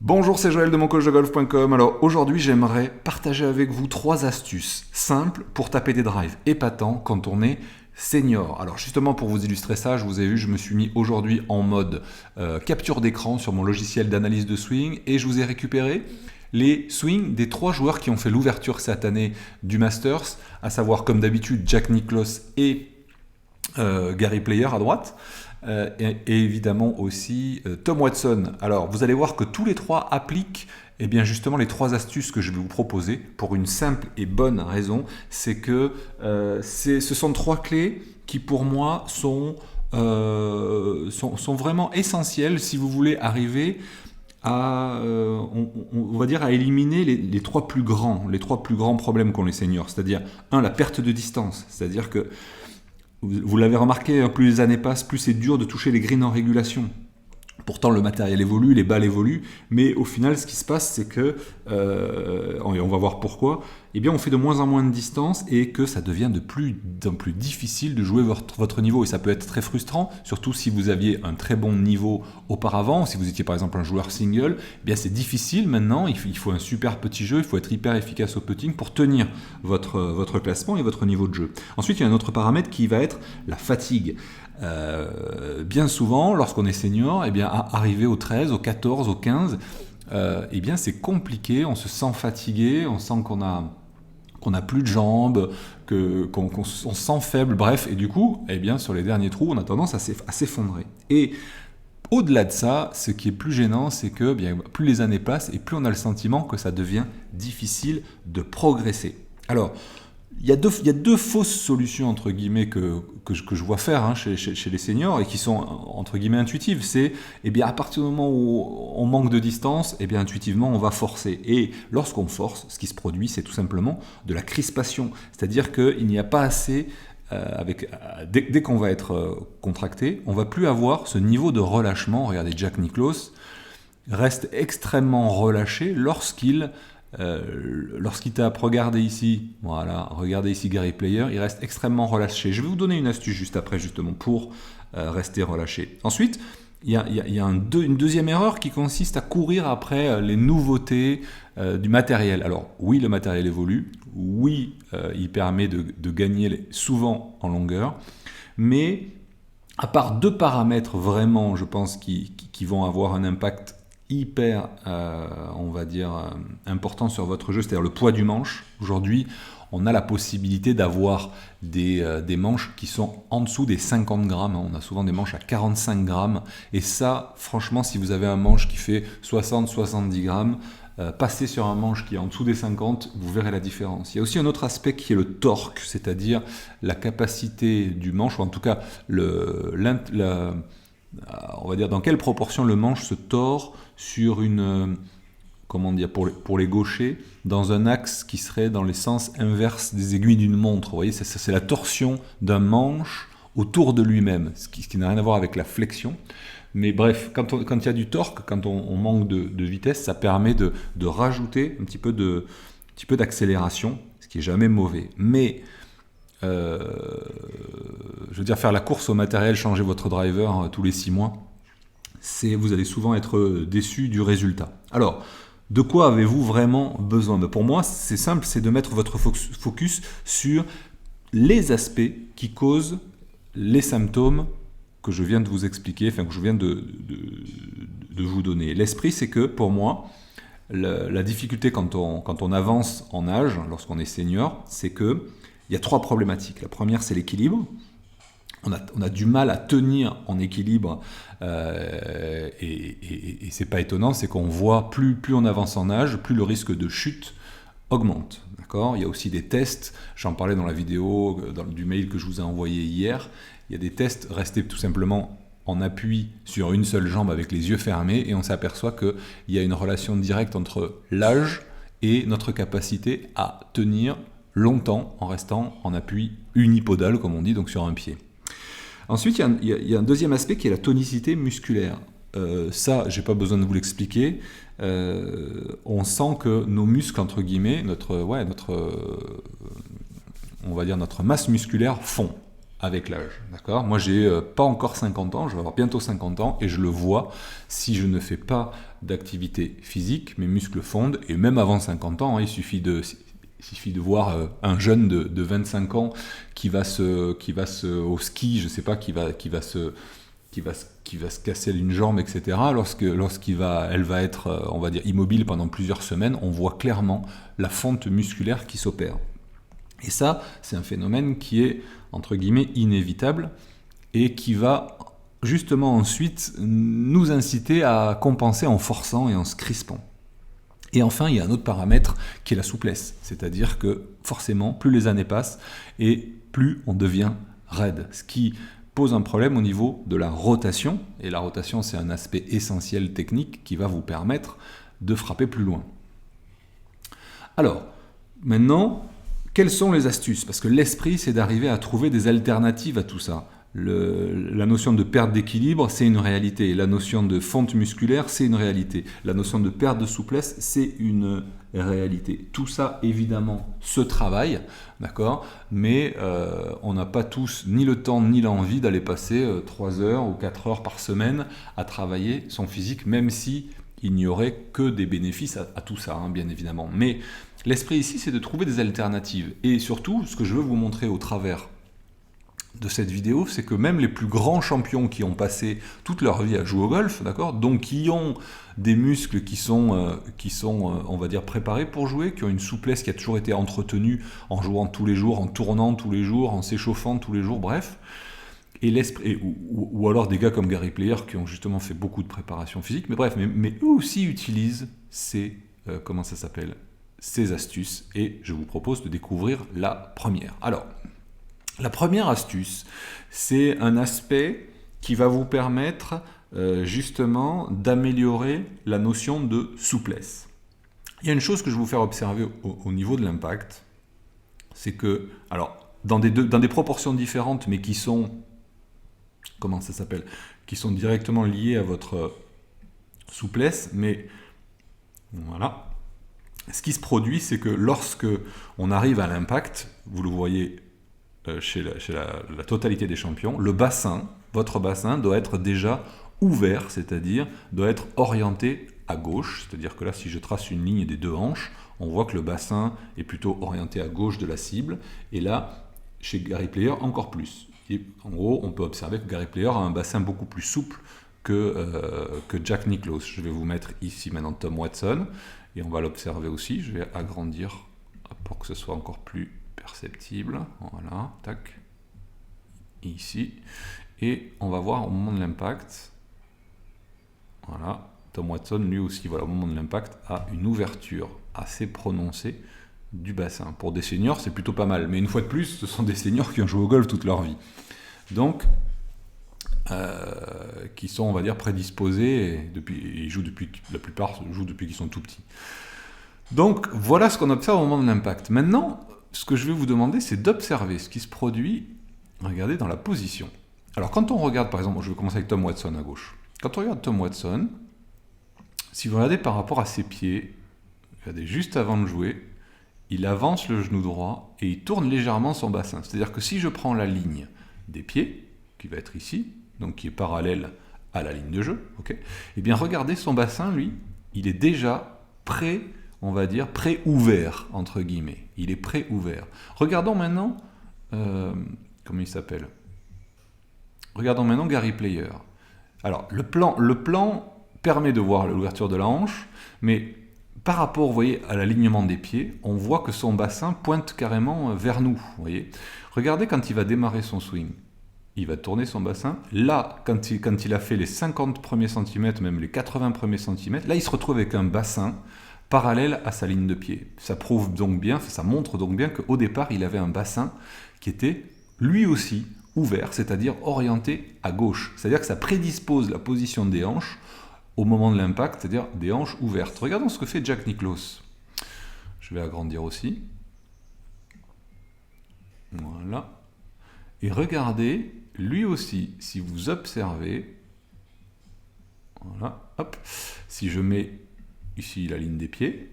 Bonjour, c'est Joël de moncoachdegolf.com. Alors aujourd'hui, j'aimerais partager avec vous 3 astuces simples pour taper des drives épatants quand on est senior. Alors justement, pour vous illustrer ça, je vous ai vu, je me suis mis aujourd'hui en mode capture d'écran sur mon logiciel d'analyse de swing et je vous ai récupéré les swings des 3 joueurs qui ont fait l'ouverture cette année du Masters, à savoir comme d'habitude Jack Nicklaus et Gary Player à droite. Et évidemment aussi Tom Watson. Alors vous allez voir que tous les 3 appliquent justement les 3 astuces que je vais vous proposer pour une simple et bonne raison, c'est que ce sont 3 clés qui pour moi sont vraiment essentielles si vous voulez arriver à, on va dire, à éliminer les 3 plus grands problèmes qu'ont les seniors, c'est-à-dire la perte de distance, c'est-à-dire que vous l'avez remarqué, plus les années passent, plus c'est dur de toucher les greens en régulation. Pourtant, le matériel évolue, les balles évoluent, mais au final, ce qui se passe, c'est que, et on va voir pourquoi, on fait de moins en moins de distance et que ça devient de plus en plus difficile de jouer votre niveau. Et ça peut être très frustrant, surtout si vous aviez un très bon niveau auparavant, si vous étiez par exemple un joueur single, c'est difficile maintenant, il faut un super petit jeu, il faut être hyper efficace au putting pour tenir votre classement et votre niveau de jeu. Ensuite, il y a un autre paramètre qui va être la fatigue. Bien souvent, lorsqu'on est senior, arriver au 13, au 14, au 15, c'est compliqué, on se sent fatigué, on sent qu'on a plus de jambes, qu'on se sent faible, bref, et du coup, sur les derniers trous, on a tendance à s'effondrer. Et au-delà de ça, ce qui est plus gênant, c'est que plus les années passent et plus on a le sentiment que ça devient difficile de progresser. Alors, il y a deux fausses solutions, entre guillemets, que je vois faire chez les seniors et qui sont, entre guillemets, intuitives. C'est, à partir du moment où on manque de distance, intuitivement, on va forcer. Et lorsqu'on force, ce qui se produit, c'est tout simplement de la crispation. C'est-à-dire qu'il n'y a pas assez, dès qu'on va être contracté, on ne va plus avoir ce niveau de relâchement. Regardez, Jack Nicklaus reste extrêmement relâché lorsqu'il tape, regardez ici Gary Player, il reste extrêmement relâché. Je vais vous donner une astuce juste après, justement, pour rester relâché. Ensuite, il y a une deuxième erreur qui consiste à courir après les nouveautés du matériel. Alors oui, le matériel évolue, oui, il permet de gagner souvent en longueur, mais à part 2 paramètres vraiment, je pense, qui vont avoir un impact hyper, important sur votre jeu, c'est-à-dire le poids du manche. Aujourd'hui, on a la possibilité d'avoir des manches qui sont en dessous des 50 grammes. On a souvent des manches à 45 grammes. Et ça, franchement, si vous avez un manche qui fait 60-70 grammes, passez sur un manche qui est en dessous des 50, vous verrez la différence. Il y a aussi un autre aspect qui est le torque, c'est-à-dire la capacité du manche, ou en tout cas, on va dire dans quelle proportion le manche se tord sur une, pour les gauchers, dans un axe qui serait dans les sens inverses des aiguilles d'une montre. Vous voyez, c'est la torsion d'un manche autour de lui-même, ce qui n'a rien à voir avec la flexion. Mais bref, quand il y a du torque, quand on manque de vitesse, ça permet de rajouter un petit peu d'accélération, ce qui est jamais mauvais. Mais je veux dire, faire la course au matériel, changer votre driver tous les 6 mois, vous allez souvent être déçu du résultat. Alors, de quoi avez-vous vraiment besoin? Pour moi, c'est simple, c'est de mettre votre focus sur les aspects qui causent les symptômes que je viens de vous expliquer, que je viens de vous donner. L'esprit, c'est que pour moi, la difficulté quand on avance en âge, lorsqu'on est senior, c'est que il y a 3 problématiques. La première, c'est l'équilibre. On a du mal à tenir en équilibre et c'est pas étonnant, c'est qu'on voit plus on avance en âge, plus le risque de chute augmente. D'accord ? Il y a aussi des tests, j'en parlais dans la vidéo, du mail que je vous ai envoyé hier. Il y a des tests, restez tout simplement en appui sur une seule jambe avec les yeux fermés et on s'aperçoit qu'il y a une relation directe entre l'âge et notre capacité à tenir longtemps en restant en appui unipodal, comme on dit, donc sur un pied. Ensuite, il y a un deuxième aspect qui est la tonicité musculaire. Ça, j'ai pas besoin de vous l'expliquer. On sent que nos muscles, entre guillemets, notre masse musculaire fond. avec l'âge, d'accord? Moi, j'ai pas encore 50 ans, je vais avoir bientôt 50 ans, et je le vois, si je ne fais pas d'activité physique, mes muscles fondent, et même avant 50 ans, hein, il suffit de voir un jeune de 25 ans qui va au ski, je sais pas, qui va se casser une jambe, etc. Elle va être, on va dire, immobile pendant plusieurs semaines, on voit clairement la fonte musculaire qui s'opère. Et ça, c'est un phénomène qui est, entre guillemets, inévitable et qui va justement ensuite nous inciter à compenser en forçant et en se crispant. Et enfin, il y a un autre paramètre qui est la souplesse. C'est-à-dire que forcément, plus les années passent et plus on devient raide. Ce qui pose un problème au niveau de la rotation. Et la rotation, c'est un aspect essentiel technique qui va vous permettre de frapper plus loin. Alors, maintenant, quelles sont les astuces? Parce que l'esprit, c'est d'arriver à trouver des alternatives à tout ça. La notion de perte d'équilibre, c'est une réalité. La notion de fonte musculaire, c'est une réalité. La notion de perte de souplesse, c'est une réalité. Tout ça, évidemment, se travaille, d'accord? Mais on n'a pas tous ni le temps ni l'envie d'aller passer 3 heures ou 4 heures par semaine à travailler son physique, même si il n'y aurait que des bénéfices à tout ça, hein, bien évidemment. Mais l'esprit ici, c'est de trouver des alternatives. Et surtout, ce que je veux vous montrer au travers de cette vidéo, c'est que même les plus grands champions qui ont passé toute leur vie à jouer au golf, d'accord, donc qui ont des muscles qui sont, on va dire, préparés pour jouer, qui ont une souplesse qui a toujours été entretenue en jouant tous les jours, en tournant tous les jours, en s'échauffant tous les jours, bref. Et l'esprit, ou alors des gars comme Gary Player qui ont justement fait beaucoup de préparation physique, mais bref, mais eux aussi utilisent ces, comment ça s'appelle, ces astuces, et je vous propose de découvrir la première. Alors, la première astuce, c'est un aspect qui va vous permettre justement d'améliorer la notion de souplesse. Il y a une chose que je vais vous faire observer au niveau de l'impact, c'est que, alors, dans des proportions différentes, mais qui sont, comment ça s'appelle, qui sont directement liées à votre souplesse, mais voilà. Ce qui se produit, c'est que lorsque on arrive à l'impact, vous le voyez chez la totalité des champions, le bassin, votre bassin doit être déjà ouvert, c'est-à-dire doit être orienté à gauche, c'est-à-dire que là, si je trace une ligne des deux hanches, on voit que le bassin est plutôt orienté à gauche de la cible, et là, chez Gary Player, encore plus. Et en gros, on peut observer que Gary Player a un bassin beaucoup plus souple que Jack Nicklaus. Je vais vous mettre ici maintenant Tom Watson, et on va l'observer aussi. Je vais agrandir pour que ce soit encore plus perceptible. Voilà, tac. Ici. Et on va voir au moment de l'impact. Voilà, Tom Watson, lui aussi, voilà, au moment de l'impact, a une ouverture assez prononcée du bassin. Pour des seniors, c'est plutôt pas mal. Mais une fois de plus, ce sont des seniors qui ont joué au golf toute leur vie. Donc, qui sont, on va dire, prédisposés, et ils jouent la plupart jouent depuis qu'ils sont tout petits. Donc, voilà ce qu'on observe au moment de l'impact. Maintenant, ce que je vais vous demander, c'est d'observer ce qui se produit, regardez, dans la position. Alors, quand on regarde, par exemple, je vais commencer avec Tom Watson à gauche. Quand on regarde Tom Watson, si vous regardez par rapport à ses pieds, regardez, juste avant de jouer, il avance le genou droit et il tourne légèrement son bassin. C'est-à-dire que si je prends la ligne des pieds, qui va être ici, donc qui est parallèle à la ligne de jeu, ok, eh bien regardez son bassin, lui, il est déjà prêt, on va dire, pré-ouvert, entre guillemets. Il est pré-ouvert. Regardons maintenant, comment il s'appelle? Regardons maintenant Gary Player. Alors, le plan permet de voir l'ouverture de la hanche, mais par rapport, vous voyez, à l'alignement des pieds, on voit que son bassin pointe carrément vers nous, vous voyez. Regardez quand il va démarrer son swing. Il va tourner son bassin. Là, quand il a fait les 50 premiers centimètres, même les 80 premiers centimètres, là, il se retrouve avec un bassin parallèle à sa ligne de pied. Ça prouve donc bien, ça montre donc bien qu'au départ, il avait un bassin qui était lui aussi ouvert, c'est-à-dire orienté à gauche. C'est-à-dire que ça prédispose la position des hanches au moment de l'impact, c'est-à-dire des hanches ouvertes. Regardons ce que fait Jack Nicklaus. Je vais agrandir aussi. Voilà. Et regardez, lui aussi, si vous observez, voilà, hop, si je mets ici la ligne des pieds,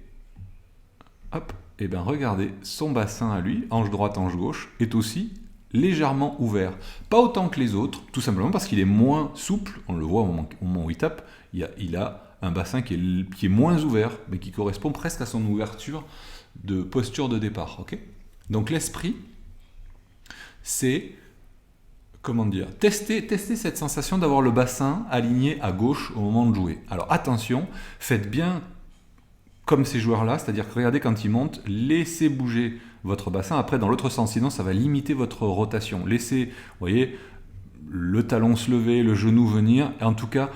hop, et bien regardez, son bassin à lui, hanche droite, hanche gauche, est aussi légèrement ouvert. Pas autant que les autres, tout simplement parce qu'il est moins souple, on le voit au moment où il tape, il a un bassin qui est moins ouvert, mais qui correspond presque à son ouverture de posture de départ. Okay, donc l'esprit, c'est, comment dire, tester cette sensation d'avoir le bassin aligné à gauche au moment de jouer. Alors attention, faites bien comme ces joueurs-là, c'est-à-dire que regardez quand ils montent, laissez bouger votre bassin, après dans l'autre sens, sinon ça va limiter votre rotation. Laissez, vous voyez, le talon se lever, le genou venir, et en tout cas,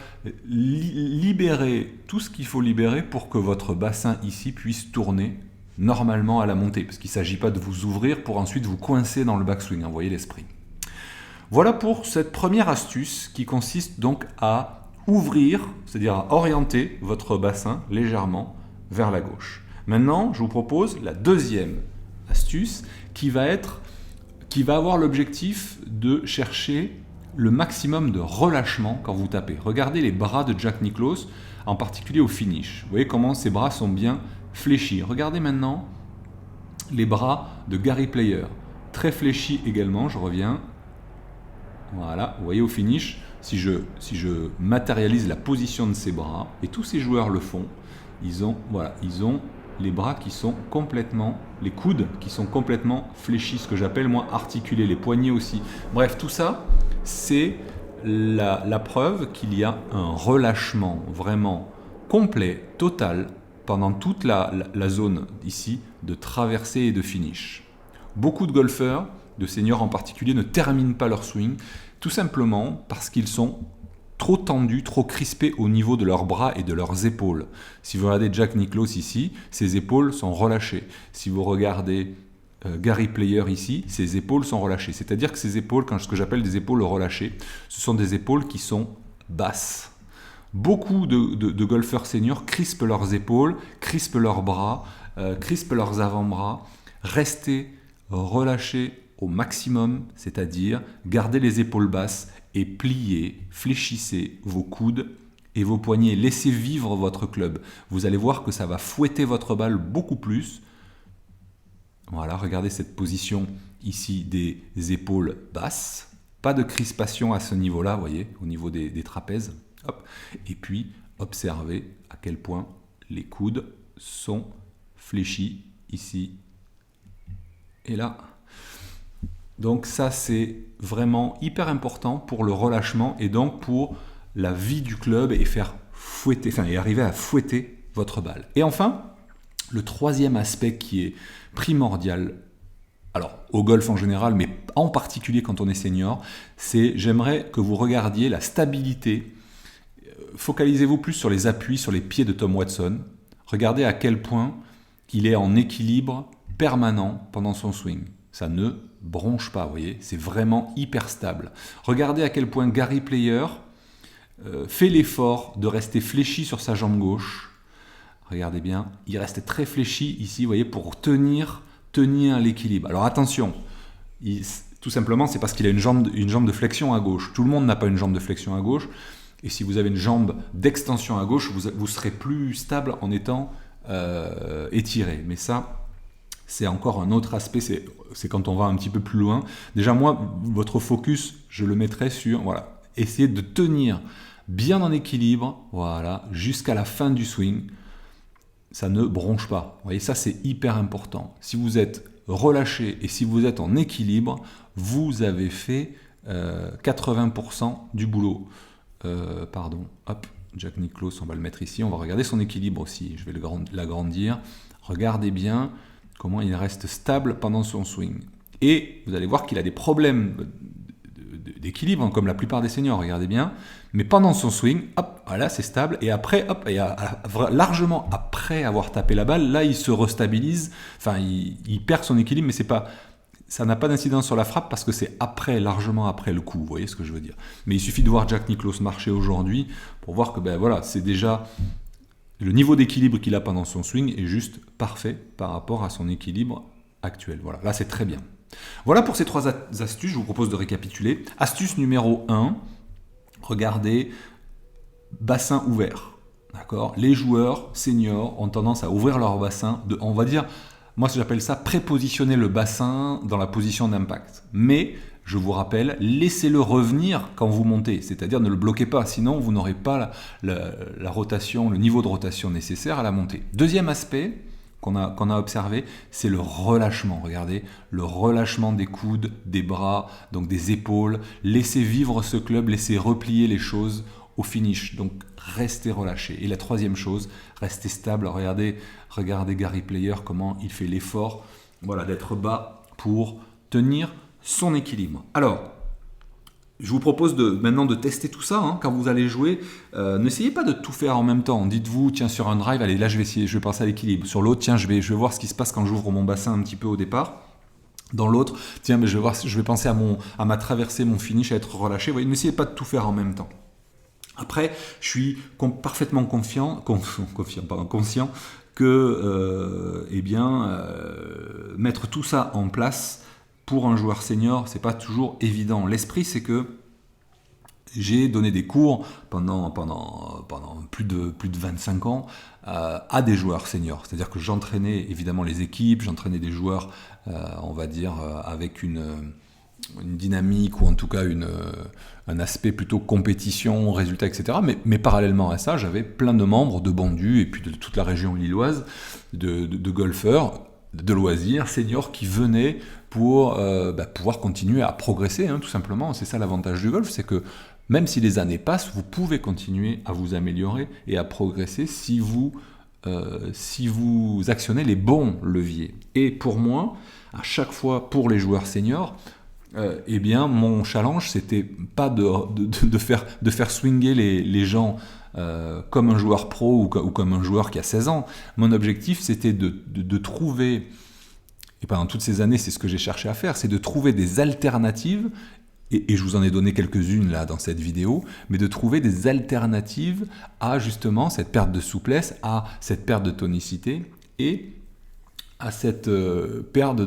libérez tout ce qu'il faut libérer pour que votre bassin ici puisse tourner normalement à la montée, parce qu'il ne s'agit pas de vous ouvrir pour ensuite vous coincer dans le backswing, vous voyez l'esprit. Voilà pour cette première astuce qui consiste donc à ouvrir, c'est-à-dire à orienter votre bassin légèrement vers la gauche. Maintenant, je vous propose la deuxième astuce qui va avoir l'objectif de chercher le maximum de relâchement quand vous tapez. Regardez les bras de Jack Nicklaus, en particulier au finish. Vous voyez comment ses bras sont bien fléchis. Regardez maintenant les bras de Gary Player, très fléchis également, je reviens. Voilà, vous voyez au finish, si je matérialise la position de ses bras, et tous ces joueurs le font, ils ont les bras qui sont complètement, les coudes qui sont complètement fléchis, ce que j'appelle moi articulés, les poignets aussi. Bref, tout ça, c'est la preuve qu'il y a un relâchement vraiment complet, total, pendant toute la zone ici de traversée et de finish. Beaucoup de golfeurs, de seniors en particulier, ne terminent pas leur swing, tout simplement parce qu'ils sont trop tendus, trop crispés au niveau de leurs bras et de leurs épaules. Si vous regardez Jack Nicklaus ici, ses épaules sont relâchées. Si vous regardez Gary Player ici, ses épaules sont relâchées. C'est-à-dire que ces épaules, ce que j'appelle des épaules relâchées, ce sont des épaules qui sont basses. Beaucoup de golfeurs seniors crispent leurs épaules, crispent leurs bras, crispent leurs avant-bras. Restez relâchés au maximum, c'est-à-dire gardez les épaules basses et pliez, fléchissez vos coudes et vos poignets. Laissez vivre votre club. Vous allez voir que ça va fouetter votre balle beaucoup plus. Voilà, regardez cette position ici des épaules basses. Pas de crispation à ce niveau-là, vous voyez, au niveau des trapèzes. Hop. Et puis, observez à quel point les coudes sont fléchis ici et là. Donc ça, c'est vraiment hyper important pour le relâchement et donc pour la vie du club et arriver à fouetter votre balle. Et enfin, le troisième aspect qui est primordial, alors au golf en général, mais en particulier quand on est senior, c'est j'aimerais que vous regardiez la stabilité. Focalisez-vous plus sur les appuis, sur les pieds de Tom Watson. Regardez à quel point il est en équilibre permanent pendant son swing. Ça ne bronche pas, vous voyez, c'est vraiment hyper stable. Regardez à quel point Gary Player fait l'effort de rester fléchi sur sa jambe gauche. Regardez bien, il reste très fléchi ici, vous voyez, pour tenir l'équilibre. Alors attention, tout simplement, c'est parce qu'il a une jambe de flexion à gauche. Tout le monde n'a pas une jambe de flexion à gauche. Et si vous avez une jambe d'extension à gauche, vous serez plus stable en étant étiré. Mais ça, c'est encore un autre aspect, c'est quand on va un petit peu plus loin. Déjà, moi, votre focus, je le mettrai sur, voilà, essayer de tenir bien en équilibre, voilà, jusqu'à la fin du swing. Ça ne bronche pas. Vous voyez, ça, c'est hyper important. Si vous êtes relâché et si vous êtes en équilibre, vous avez fait 80% du boulot. Hop, Jack Nicklaus, on va le mettre ici. On va regarder son équilibre aussi. Je vais l'agrandir. Regardez bien comment il reste stable pendant son swing. Et vous allez voir qu'il a des problèmes d'équilibre, comme la plupart des seniors, regardez bien. Mais pendant son swing, hop, voilà, c'est stable. Et après, hop, largement après avoir tapé la balle, là, il se restabilise. Enfin, il perd son équilibre, mais ça n'a pas d'incidence sur la frappe parce que c'est largement après le coup. Vous voyez ce que je veux dire. Mais il suffit de voir Jack Nicklaus marcher aujourd'hui pour voir que, voilà, c'est déjà... Le niveau d'équilibre qu'il a pendant son swing est juste parfait par rapport à son équilibre actuel. Voilà, là c'est très bien. Voilà pour ces 3 astuces, je vous propose de récapituler. Astuce numéro 1, regardez, bassin ouvert. D'accord ? Les joueurs seniors ont tendance à ouvrir leur bassin on va dire, moi j'appelle ça prépositionner le bassin dans la position d'impact. Mais, je vous rappelle, laissez-le revenir quand vous montez, c'est-à-dire ne le bloquez pas, sinon vous n'aurez pas la rotation, le niveau de rotation nécessaire à la montée. Deuxième aspect qu'on a observé, c'est le relâchement. Regardez, le relâchement des coudes, des bras, donc des épaules. Laissez vivre ce club, laissez replier les choses au finish. Donc restez relâché. Et la troisième chose, restez stable. Regardez Gary Player, comment il fait l'effort, voilà, d'être bas pour tenir son équilibre. Alors, je vous propose maintenant de tester tout ça. Quand vous allez jouer, n'essayez pas de tout faire en même temps. Dites-vous, tiens, sur un drive, allez, là je vais penser à l'équilibre. Sur l'autre, tiens, je vais voir ce qui se passe quand j'ouvre mon bassin un petit peu au départ. Dans l'autre, tiens, mais je vais penser à ma traversée, mon finish, à être relâché. Vous voyez, n'essayez pas de tout faire en même temps. Après, je suis parfaitement conscient que mettre tout ça en place pour un joueur senior, c'est pas toujours évident. L'esprit, c'est que j'ai donné des cours pendant plus de 25 ans à des joueurs seniors. C'est-à-dire que j'entraînais évidemment les équipes, j'entraînais des joueurs, on va dire, avec une dynamique ou en tout cas un aspect plutôt compétition, résultat, etc. Mais parallèlement à ça, j'avais plein de membres de Bondu et puis de toute la région lilloise, de golfeurs, de loisirs, seniors qui venaient pour pouvoir continuer à progresser, tout simplement. C'est ça l'avantage du golf, c'est que même si les années passent, vous pouvez continuer à vous améliorer et à progresser si vous actionnez les bons leviers. Et pour moi, à chaque fois pour les joueurs seniors, mon challenge, c'était pas de faire swinger les gens comme un joueur pro ou comme un joueur qui a 16 ans. Mon objectif, c'était de trouver, et pendant toutes ces années, c'est ce que j'ai cherché à faire, c'est de trouver des alternatives, et je vous en ai donné quelques-unes là dans cette vidéo, mais de trouver des alternatives à justement cette perte de souplesse, à cette perte de tonicité, et à cette perte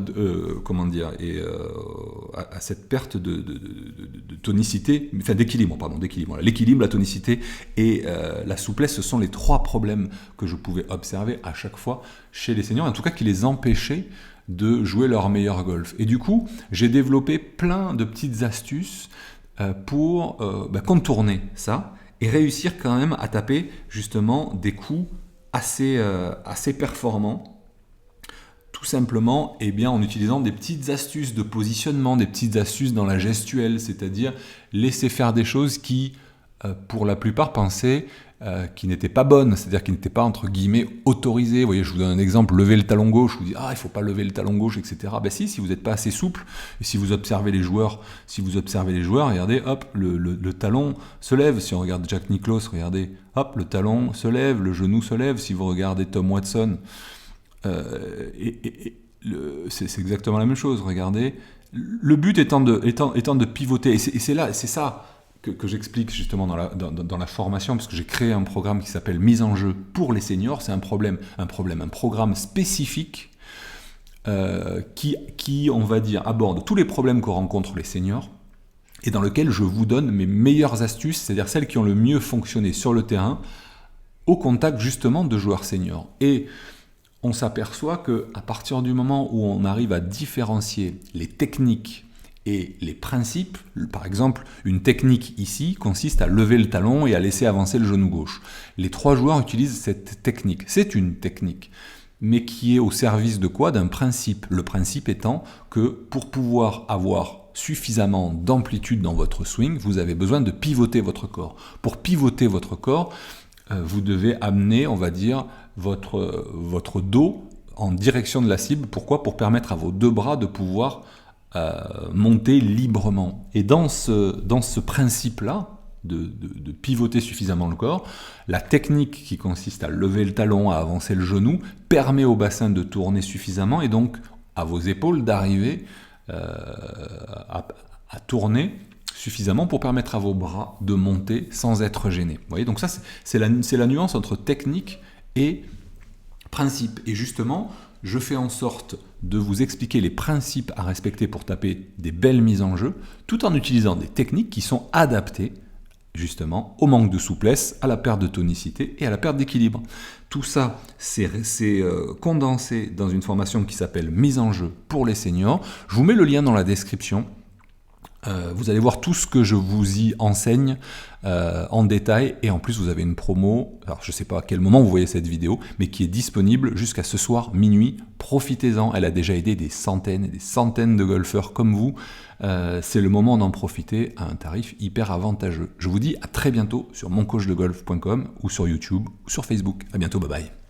à cette perte de tonicité, enfin d'équilibre, d'équilibre. L'équilibre, la tonicité et la souplesse, ce sont les trois problèmes que je pouvais observer à chaque fois chez les seniors, en tout cas qui les empêchaient de jouer leur meilleur golf. Et du coup, j'ai développé plein de petites astuces pour contourner ça et réussir quand même à taper justement des coups assez performants. Tout simplement en utilisant des petites astuces de positionnement, des petites astuces dans la gestuelle, c'est-à-dire laisser faire des choses qui, pour la plupart, pensaient qui n'étaient pas bonnes, c'est-à-dire qui n'étaient pas, entre guillemets, autorisées. Vous voyez, je vous donne un exemple, lever le talon gauche, je vous dis, il ne faut pas lever le talon gauche, etc. Si vous n'êtes pas assez souple, et si vous observez les joueurs, regardez, hop, le talon se lève. Si on regarde Jack Nicklaus, regardez, hop, le talon se lève, le genou se lève. Si vous regardez Tom Watson, c'est exactement la même chose, regardez. Le but étant de pivoter, et c'est ça que j'explique justement dans la formation, parce que j'ai créé un programme qui s'appelle Mise en jeu pour les seniors. C'est un programme spécifique qui, on va dire, aborde tous les problèmes que rencontrent les seniors et dans lequel je vous donne mes meilleures astuces, c'est-à-dire celles qui ont le mieux fonctionné sur le terrain au contact justement de joueurs seniors. Et on s'aperçoit qu'à partir du moment où on arrive à différencier les techniques et les principes, par exemple, une technique ici consiste à lever le talon et à laisser avancer le genou gauche. Les trois joueurs utilisent cette technique. C'est une technique, mais qui est au service de quoi ? D'un principe. Le principe étant que pour pouvoir avoir suffisamment d'amplitude dans votre swing, vous avez besoin de pivoter votre corps. Pour pivoter votre corps, vous devez amener, on va dire, votre dos en direction de la cible. Pourquoi ? Pour permettre à vos deux bras de pouvoir monter librement. Et dans ce principe-là, de pivoter suffisamment le corps, la technique qui consiste à lever le talon, à avancer le genou, permet au bassin de tourner suffisamment et donc à vos épaules d'arriver à tourner suffisamment pour permettre à vos bras de monter sans être gênés. Vous voyez, donc ça, c'est la nuance entre technique et principe. Et justement, je fais en sorte de vous expliquer les principes à respecter pour taper des belles mises en jeu, tout en utilisant des techniques qui sont adaptées justement au manque de souplesse, à la perte de tonicité et à la perte d'équilibre. Tout ça, c'est condensé dans une formation qui s'appelle Mise en jeu pour les seniors. Je vous mets le lien dans la description. Vous allez voir tout ce que je vous y enseigne en détail, et en plus vous avez une promo, alors je ne sais pas à quel moment vous voyez cette vidéo, mais qui est disponible jusqu'à ce soir minuit. Profitez-en, elle a déjà aidé des centaines et des centaines de golfeurs comme vous. C'est le moment d'en profiter à un tarif hyper avantageux. Je vous dis à très bientôt sur moncoachdegolf.com ou sur YouTube ou sur Facebook. À bientôt, bye bye.